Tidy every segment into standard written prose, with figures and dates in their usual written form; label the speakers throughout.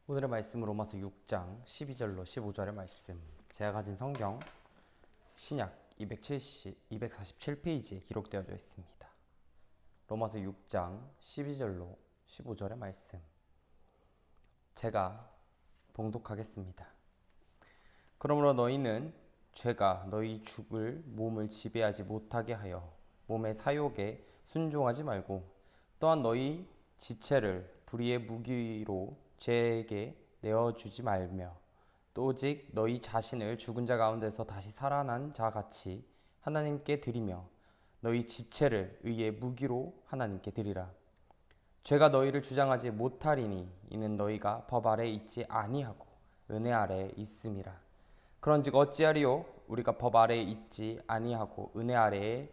Speaker 1: 오늘의 말씀은 로마서 6장 12절로 15절의 말씀. 제가 가진 성경 신약 247페이지에 기록되어져 있습니다. 로마서 6장 12절로 15절의 말씀. 제가 봉독하겠습니다. 그러므로 너희는 죄가 너희 죽을 몸을 지배하지 못하게 하여 몸의 사욕에 순종하지 말고, 또한 너희 지체를 불의의 무기로 죄에게 내어주지 말며, 또 오직 너희 자신을 죽은 자 가운데서 다시 살아난 자 같이 하나님께 드리며 너희 지체를 의의 무기로 하나님께 드리라. 죄가 너희를 주장하지 못하리니 이는 너희가 법 아래에 있지 아니하고 은혜 아래에 있음이라. 그런즉 어찌하리요? 우리가 법 아래에 있지 아니하고 은혜 아래에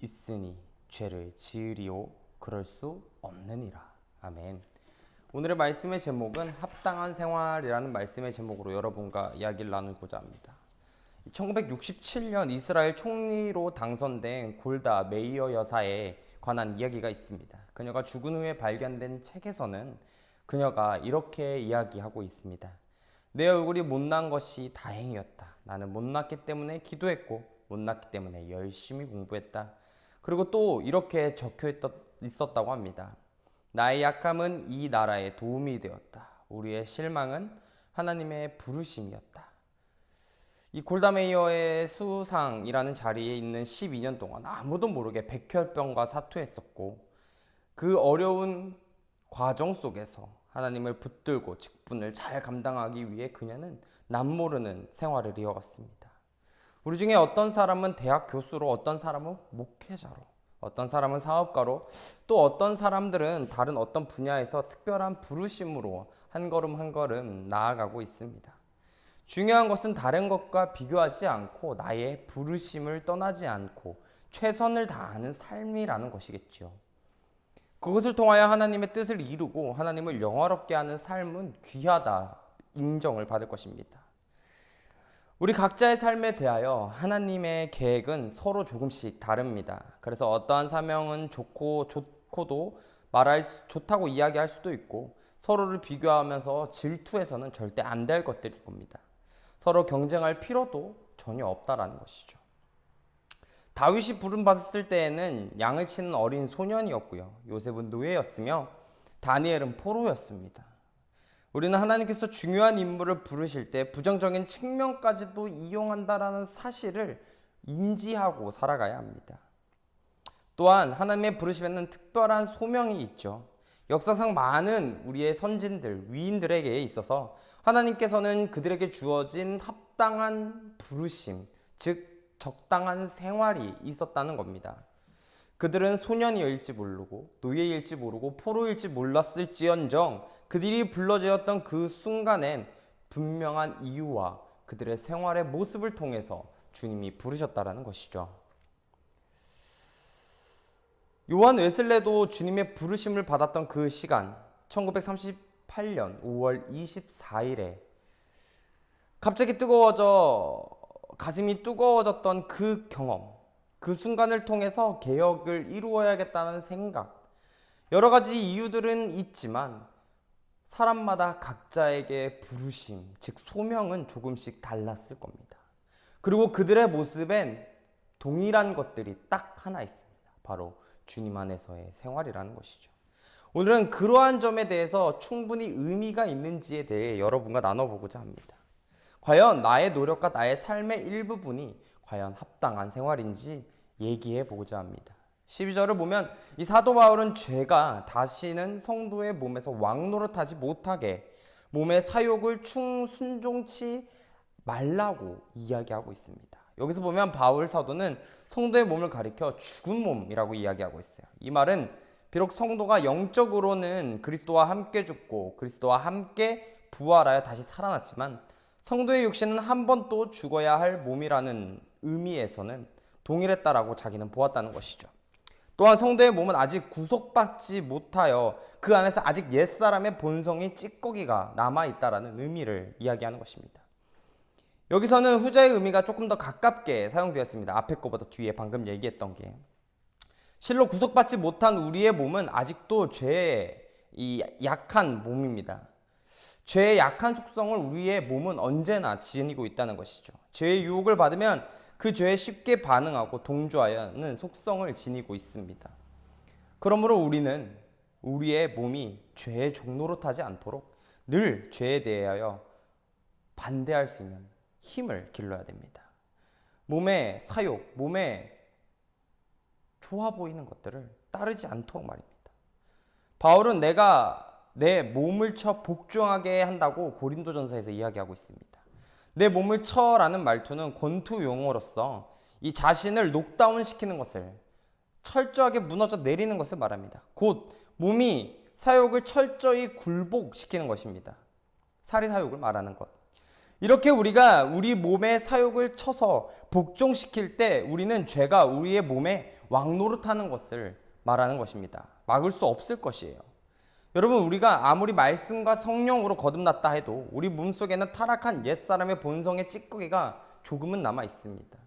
Speaker 1: 있으니 죄를 지으리요? 그럴 수 없느니라. 아멘. 오늘의 말씀의 제목은 합당한 생활이라는 말씀의 제목으로 여러분과 이야기를 나누고자 합니다. 1967년 이스라엘 총리로 당선된 골다 메이어 여사에 관한 이야기가 있습니다. 그녀가 죽은 후에 발견된 책에서는 그녀가 이렇게 이야기하고 있습니다. 내 얼굴이 못난 것이 다행이었다. 나는 못났기 때문에 기도했고 못났기 때문에 열심히 공부했다. 그리고 또 이렇게 적혀 있었다고 합니다. 나의 약함은 이 나라에 도움이 되었다. 우리의 실망은 하나님의 부르심이었다. 이 골다 메이어의 수상이라는 자리에 있는 12년 동안 아무도 모르게 백혈병과 사투했었고, 그 어려운 과정 속에서 하나님을 붙들고 직분을 잘 감당하기 위해 그녀는 남모르는 생활을 이어갔습니다. 우리 중에 어떤 사람은 대학 교수로, 어떤 사람은 목회자로, 어떤 사람은 사업가로, 또 어떤 사람들은 다른 어떤 분야에서 특별한 부르심으로 한 걸음 한 걸음 나아가고 있습니다. 중요한 것은 다른 것과 비교하지 않고 나의 부르심을 떠나지 않고 최선을 다하는 삶이라는 것이겠죠. 그것을 통하여 하나님의 뜻을 이루고 하나님을 영화롭게 하는 삶은 귀하다 인정을 받을 것입니다. 우리 각자의 삶에 대하여 하나님의 계획은 서로 조금씩 다릅니다. 그래서 어떠한 사명은 좋고도 좋다고 이야기할 수도 있고, 서로를 비교하면서 질투해서는 절대 안 될 것들일 겁니다. 서로 경쟁할 필요도 전혀 없다라는 것이죠. 다윗이 부름받았을 때에는 양을 치는 어린 소년이었고요. 요셉은 노예였으며 다니엘은 포로였습니다. 우리는 하나님께서 중요한 인물을 부르실 때 부정적인 측면까지도 이용한다라는 사실을 인지하고 살아가야 합니다. 또한 하나님의 부르심에는 특별한 소명이 있죠. 역사상 많은 우리의 선진들, 위인들에게 있어서 하나님께서는 그들에게 주어진 합당한 부르심, 즉 적당한 생활이 있었다는 겁니다. 그들은 소년이일지 모르고 노예일지 모르고 포로일지 몰랐을지언정 그들이 불러지었던 그 순간엔 분명한 이유와 그들의 생활의 모습을 통해서 주님이 부르셨다라는 것이죠. 요한 웨슬레도 주님의 부르심을 받았던 그 시간, 1938년 5월 24일에 갑자기 가슴이 뜨거워졌던 그 경험, 그 순간을 통해서 개혁을 이루어야겠다는 생각, 여러 가지 이유들은 있지만 사람마다 각자에게 부르심, 즉 소명은 조금씩 달랐을 겁니다. 그리고 그들의 모습엔 동일한 것들이 딱 하나 있습니다. 바로 주님 안에서의 생활이라는 것이죠. 오늘은 그러한 점에 대해서 충분히 의미가 있는지에 대해 여러분과 나눠보고자 합니다. 과연 나의 노력과 나의 삶의 일부분이 과연 합당한 생활인지 얘기해 보고자 합니다. 12절을 보면 이 사도 바울은 죄가 다시는 성도의 몸에서 왕노릇하지 못하게 몸의 사욕을 순종치 말라고 이야기하고 있습니다. 여기서 보면 바울 사도는 성도의 몸을 가리켜 죽은 몸이라고 이야기하고 있어요. 이 말은 비록 성도가 영적으로는 그리스도와 함께 죽고 그리스도와 함께 부활하여 다시 살아났지만 성도의 육신은 한 번 또 죽어야 할 몸이라는 의미에서는 동일했다라고 자기는 보았다는 것이죠. 또한 성도의 몸은 아직 구속받지 못하여 그 안에서 아직 옛사람의 본성이 찌꺼기가 남아있다라는 의미를 이야기하는 것입니다. 여기서는 후자의 의미가 조금 더 가깝게 사용되었습니다. 앞에 거보다 뒤에 방금 얘기했던 게. 실로 구속받지 못한 우리의 몸은 아직도 죄의 이 약한 몸입니다. 죄의 약한 속성을 우리의 몸은 언제나 지니고 있다는 것이죠. 죄의 유혹을 받으면 그 죄에 쉽게 반응하고 동조하는 속성을 지니고 있습니다. 그러므로 우리는 우리의 몸이 죄의 종로로 타지 않도록 늘 죄에 대하여 반대할 수 있는 힘을 길러야 됩니다. 몸의 사욕, 몸에 좋아 보이는 것들을 따르지 않도록 말입니다. 바울은 내가 내 몸을 쳐 복종하게 한다고 고린도전서에서 이야기하고 있습니다. 내 몸을 쳐라는 말투는 권투 용어로서 이 자신을 녹다운 시키는 것을, 철저하게 무너져 내리는 것을 말합니다. 곧 몸이 사욕을 철저히 굴복시키는 것입니다. 사리사욕을 말하는 것. 이렇게 우리가 우리 몸의 사욕을 쳐서 복종시킬 때 우리는 죄가 우리의 몸에 왕노릇하는 것을 말하는 것입니다. 막을 수 없을 것이에요. 여러분, 우리가 아무리 말씀과 성령으로 거듭났다 해도 우리 몸속에는 타락한 옛사람의 본성의 찌꺼기가 조금은 남아 있습니다.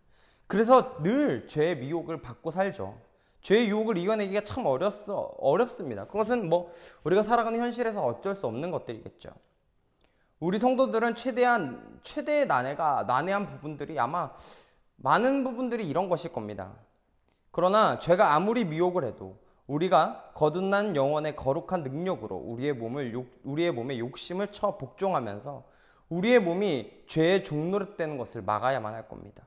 Speaker 1: 그래서 늘 죄의 미혹을 받고 살죠. 죄의 유혹을 이겨내기가 참 어렵습니다. 그것은 우리가 살아가는 현실에서 어쩔 수 없는 것들이겠죠. 우리 성도들은 최대의 난해한 부분들이 아마 많은 부분들이 이런 것일 겁니다. 그러나 죄가 아무리 미혹을 해도 우리가 거듭난 영혼의 거룩한 능력으로 우리의 몸의 욕심을 쳐 복종하면서 우리의 몸이 죄의 종노릇되는 것을 막아야만 할 겁니다.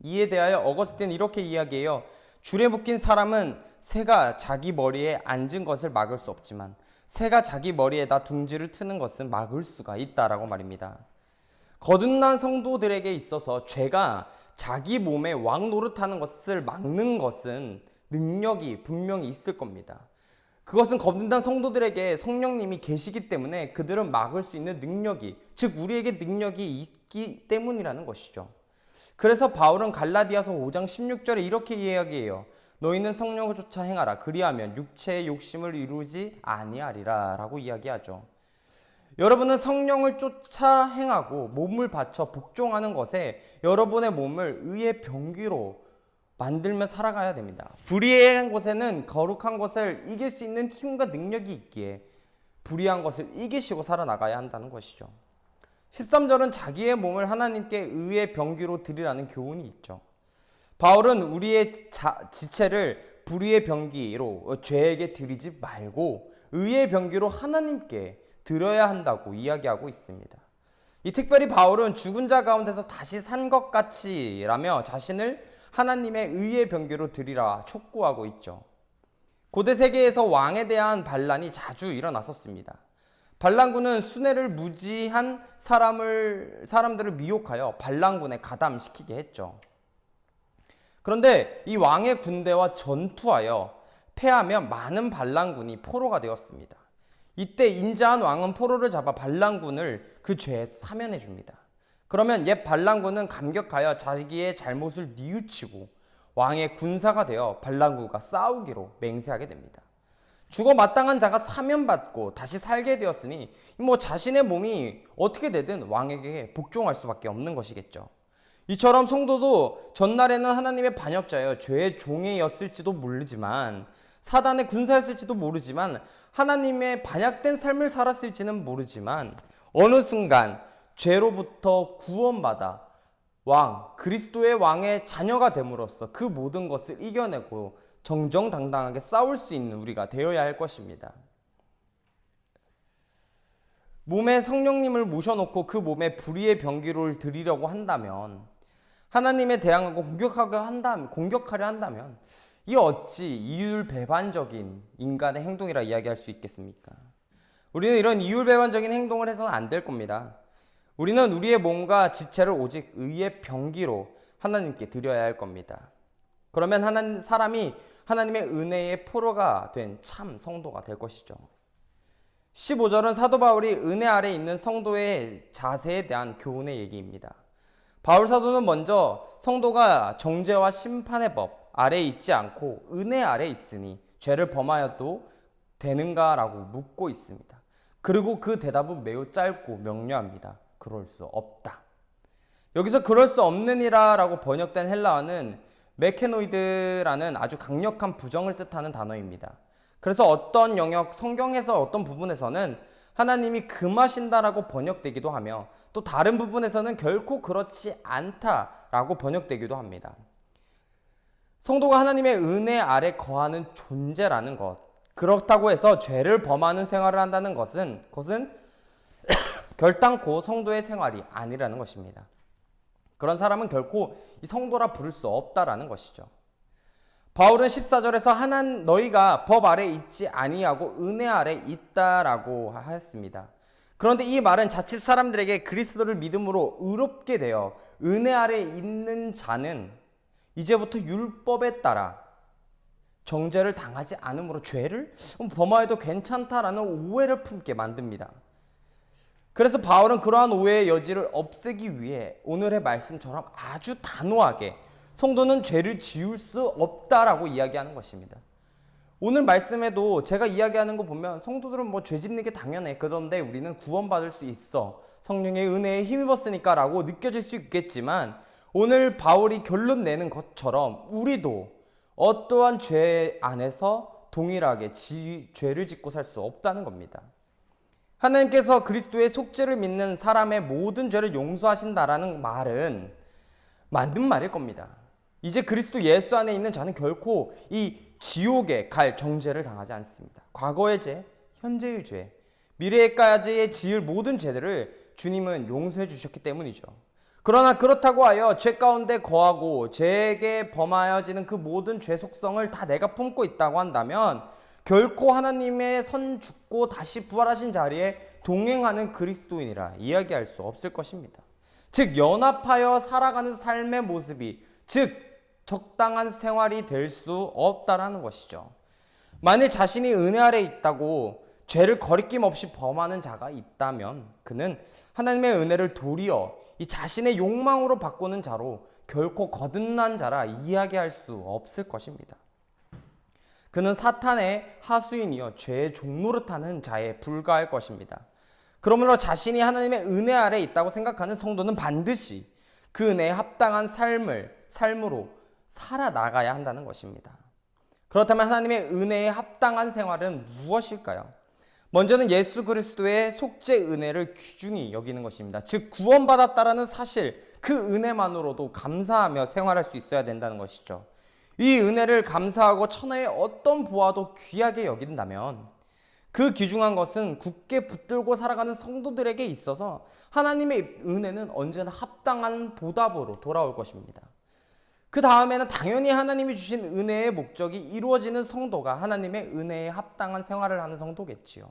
Speaker 1: 이에 대하여 어거스틴은 이렇게 이야기해요. 줄에 묶인 사람은 새가 자기 머리에 앉은 것을 막을 수 없지만 새가 자기 머리에다 둥지를 트는 것은 막을 수가 있다라고 말입니다. 거듭난 성도들에게 있어서 죄가 자기 몸에 왕 노릇하는 것을 막는 것은 능력이 분명히 있을 겁니다. 그것은 거듭난 성도들에게 성령님이 계시기 때문에 그들은 막을 수 있는 능력이, 즉 우리에게 능력이 있기 때문이라는 것이죠. 그래서 바울은 갈라디아서 5장 16절에 이렇게 이야기해요. 너희는 성령을 쫓아 행하라. 그리하면 육체의 욕심을 이루지 아니하리라 라고 이야기하죠. 여러분은 성령을 쫓아 행하고 몸을 바쳐 복종하는 것에 여러분의 몸을 의의 병기로 만들며 살아가야 됩니다. 불의한 것에는 거룩한 것을 이길 수 있는 힘과 능력이 있기에 불의한 것을 이기시고 살아나가야 한다는 것이죠. 13절은 자기의 몸을 하나님께 의의 병기로 드리라는 교훈이 있죠. 바울은 우리의 지체를 불의의 병기로 죄에게 드리지 말고 의의 병기로 하나님께 드려야 한다고 이야기하고 있습니다. 이 특별히 바울은 죽은 자 가운데서 다시 산 것 같이라며 자신을 하나님의 의의 병기로 드리라 촉구하고 있죠. 고대 세계에서 왕에 대한 반란이 자주 일어났었습니다. 반란군은 순회를 무지한 사람들을 미혹하여 반란군에 가담시키게 했죠. 그런데 이 왕의 군대와 전투하여 패하면 많은 반란군이 포로가 되었습니다. 이때 인자한 왕은 포로를 잡아 반란군을 그 죄에 사면해 줍니다. 그러면 옛 반란군은 감격하여 자기의 잘못을 뉘우치고 왕의 군사가 되어 반란군과 싸우기로 맹세하게 됩니다. 죽어 마땅한 자가 사면받고 다시 살게 되었으니 자신의 몸이 어떻게 되든 왕에게 복종할 수밖에 없는 것이겠죠. 이처럼 성도도 전날에는 하나님의 반역자여 죄의 종이었을지도 모르지만 사단의 군사였을지도 모르지만 하나님의 반역된 삶을 살았을지는 모르지만 어느 순간 죄로부터 구원받아 그리스도의 왕의 자녀가 됨으로써 그 모든 것을 이겨내고 정정당당하게 싸울 수 있는 우리가 되어야 할 것입니다. 몸에 성령님을 모셔놓고 그 몸에 불의의 병기를 드리려고 한다면, 하나님에 대항하고 공격하려 한다면 이 어찌 이율배반적인 인간의 행동이라 이야기할 수 있겠습니까? 우리는 이런 이율배반적인 행동을 해서는 안 될 겁니다. 우리는 우리의 몸과 지체를 오직 의의 병기로 하나님께 드려야 할 겁니다. 그러면 사람이 하나님의 은혜의 포로가 된 참 성도가 될 것이죠. 15절은 사도 바울이 은혜 아래 있는 성도의 자세에 대한 교훈의 얘기입니다. 바울 사도는 먼저 성도가 정죄와 심판의 법 아래에 있지 않고 은혜 아래 있으니 죄를 범하여도 되는가라고 묻고 있습니다. 그리고 그 대답은 매우 짧고 명료합니다. 그럴 수 없다. 여기서 그럴 수 없느니라 라고 번역된 헬라어는 메케노이드라는 아주 강력한 부정을 뜻하는 단어입니다. 그래서 어떤 성경에서 어떤 부분에서는 하나님이 금하신다라고 번역되기도 하며 또 다른 부분에서는 결코 그렇지 않다라고 번역되기도 합니다. 성도가 하나님의 은혜 아래 거하는 존재라는 것, 그렇다고 해서 죄를 범하는 생활을 한다는 것은 결단코 성도의 생활이 아니라는 것입니다. 그런 사람은 결코 이 성도라 부를 수 없다라는 것이죠. 바울은 14절에서 너희가 법 아래 있지 아니하고 은혜 아래 있다라고 하였습니다. 그런데 이 말은 자칫 사람들에게 그리스도를 믿음으로 의롭게 되어 은혜 아래 있는 자는 이제부터 율법에 따라 정죄를 당하지 않으므로 죄를 범하여도 괜찮다라는 오해를 품게 만듭니다. 그래서 바울은 그러한 오해의 여지를 없애기 위해 오늘의 말씀처럼 아주 단호하게 성도는 죄를 지을 수 없다라고 이야기하는 것입니다. 오늘 말씀에도 제가 이야기하는 거 보면 성도들은 죄 짓는 게 당연해. 그런데 우리는 구원받을 수 있어. 성령의 은혜에 힘입었으니까 라고 느껴질 수 있겠지만 오늘 바울이 결론 내는 것처럼 우리도 어떠한 죄 안에서 동일하게 죄를 짓고 살 수 없다는 겁니다. 하나님께서 그리스도의 속죄를 믿는 사람의 모든 죄를 용서하신다라는 말은 맞는 말일 겁니다. 이제 그리스도 예수 안에 있는 자는 결코 이 지옥에 갈 정죄를 당하지 않습니다. 과거의 죄, 현재의 죄, 미래에까지의 지을 모든 죄들을 주님은 용서해 주셨기 때문이죠. 그러나 그렇다고 하여 죄 가운데 거하고 죄에게 범하여지는 그 모든 죄 속성을 다 내가 품고 있다고 한다면 결코 하나님의 선 죽고 다시 부활하신 자리에 동행하는 그리스도인이라 이야기할 수 없을 것입니다. 즉 연합하여 살아가는 삶의 모습이 즉 적당한 생활이 될 수 없다라는 것이죠. 만일 자신이 은혜 아래 있다고 죄를 거리낌 없이 범하는 자가 있다면 그는 하나님의 은혜를 도리어 이 자신의 욕망으로 바꾸는 자로 결코 거듭난 자라 이야기할 수 없을 것입니다. 그는 사탄의 하수인이여 죄의 종노릇하는 자에 불과할 것입니다. 그러므로 자신이 하나님의 은혜 아래 있다고 생각하는 성도는 반드시 그 은혜에 합당한 삶으로 살아나가야 한다는 것입니다. 그렇다면 하나님의 은혜에 합당한 생활은 무엇일까요? 먼저는 예수 그리스도의 속죄 은혜를 귀중히 여기는 것입니다. 즉 구원받았다라는 사실, 그 은혜만으로도 감사하며 생활할 수 있어야 된다는 것이죠. 이 은혜를 감사하고 천하의 어떤 보아도 귀하게 여긴다면 그 귀중한 것은 굳게 붙들고 살아가는 성도들에게 있어서 하나님의 은혜는 언제나 합당한 보답으로 돌아올 것입니다. 그 다음에는 당연히 하나님이 주신 은혜의 목적이 이루어지는 성도가 하나님의 은혜에 합당한 생활을 하는 성도겠지요.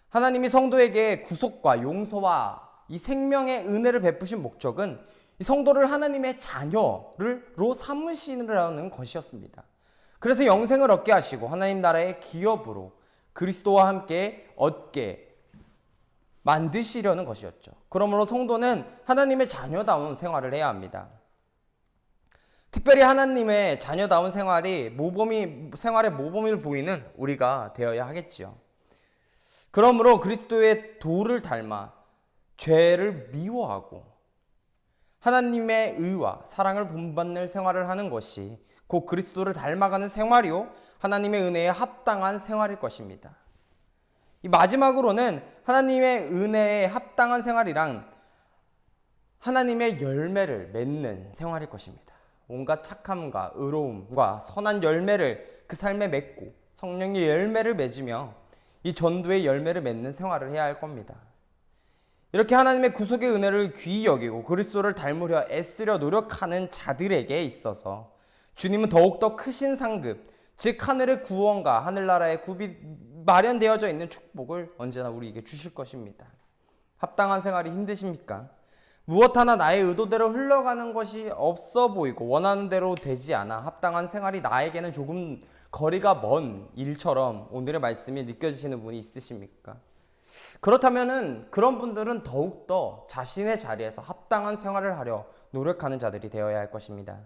Speaker 1: 하나님이 성도에게 구속과 용서와 이 생명의 은혜를 베푸신 목적은 이 성도를 하나님의 자녀로 삼으시라는 것이었습니다. 그래서 영생을 얻게 하시고 하나님 나라의 기업으로 그리스도와 함께 얻게 만드시려는 것이었죠. 그러므로 성도는 하나님의 자녀다운 생활을 해야 합니다. 특별히 하나님의 자녀다운 생활에 모범을 보이는 우리가 되어야 하겠지요. 그러므로 그리스도의 도를 닮아 죄를 미워하고 하나님의 의와 사랑을 본받는 생활을 하는 것이 곧 그리스도를 닮아가는 생활이요 하나님의 은혜에 합당한 생활일 것입니다. 이 마지막으로는 하나님의 은혜에 합당한 생활이란 하나님의 열매를 맺는 생활일 것입니다. 온갖 착함과 의로움과 선한 열매를 그 삶에 맺고 성령의 열매를 맺으며 이 전도의 열매를 맺는 생활을 해야 할 겁니다. 이렇게 하나님의 구속의 은혜를 귀히 여기고 그리스도를 닮으려 애쓰려 노력하는 자들에게 있어서 주님은 더욱더 크신 상급, 즉 하늘의 구원과 하늘나라의 굽이 마련되어져 있는 축복을 언제나 우리에게 주실 것입니다. 합당한 생활이 힘드십니까? 무엇 하나 나의 의도대로 흘러가는 것이 없어 보이고 원하는 대로 되지 않아 합당한 생활이 나에게는 조금 거리가 먼 일처럼 오늘의 말씀이 느껴지시는 분이 있으십니까? 그렇다면은 그런 분들은 더욱더 자신의 자리에서 합당한 생활을 하려 노력하는 자들이 되어야 할 것입니다.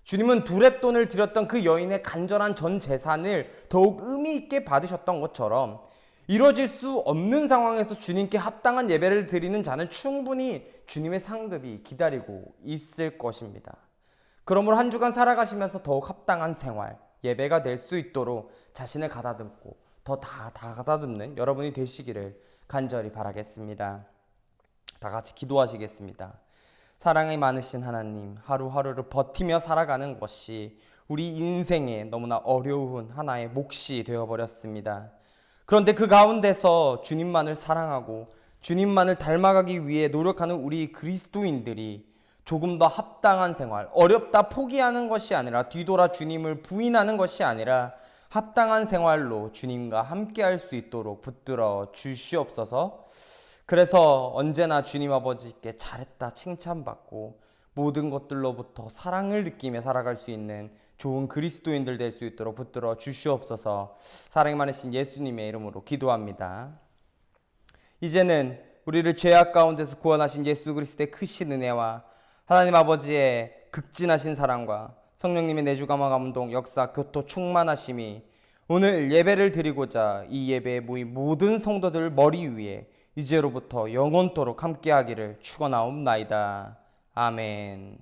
Speaker 1: 주님은 두렛돈을 드렸던 그 여인의 간절한 전 재산을 더욱 의미 있게 받으셨던 것처럼 이루어질 수 없는 상황에서 주님께 합당한 예배를 드리는 자는 충분히 주님의 상급이 기다리고 있을 것입니다. 그러므로 한 주간 살아가시면서 더욱 합당한 생활, 예배가 될 수 있도록 자신을 가다듬고 더 다 가다듬는 여러분이 되시기를 간절히 바라겠습니다. 다 같이 기도하시겠습니다. 사랑이 많으신 하나님, 하루하루를 버티며 살아가는 것이 우리 인생에 너무나 어려운 하나의 몫이 되어버렸습니다. 그런데 그 가운데서 주님만을 사랑하고 주님만을 닮아가기 위해 노력하는 우리 그리스도인들이 조금 더 합당한 생활, 어렵다 포기하는 것이 아니라 뒤돌아 주님을 부인하는 것이 아니라 합당한 생활로 주님과 함께 할 수 있도록 붙들어 주시옵소서. 그래서 언제나 주님 아버지께 잘했다 칭찬받고 모든 것들로부터 사랑을 느끼며 살아갈 수 있는 좋은 그리스도인들 될 수 있도록 붙들어 주시옵소서. 사랑이 많으신 예수님의 이름으로 기도합니다. 이제는 우리를 죄악 가운데서 구원하신 예수 그리스도의 크신 은혜와 하나님 아버지의 극진하신 사랑과 성령님의 내주감화 감동 역사 교토 충만하심이 오늘 예배를 드리고자 이 예배에 모인 모든 성도들 머리 위에 이제로부터 영원토록 함께하기를 축원하옵나이다. 아멘.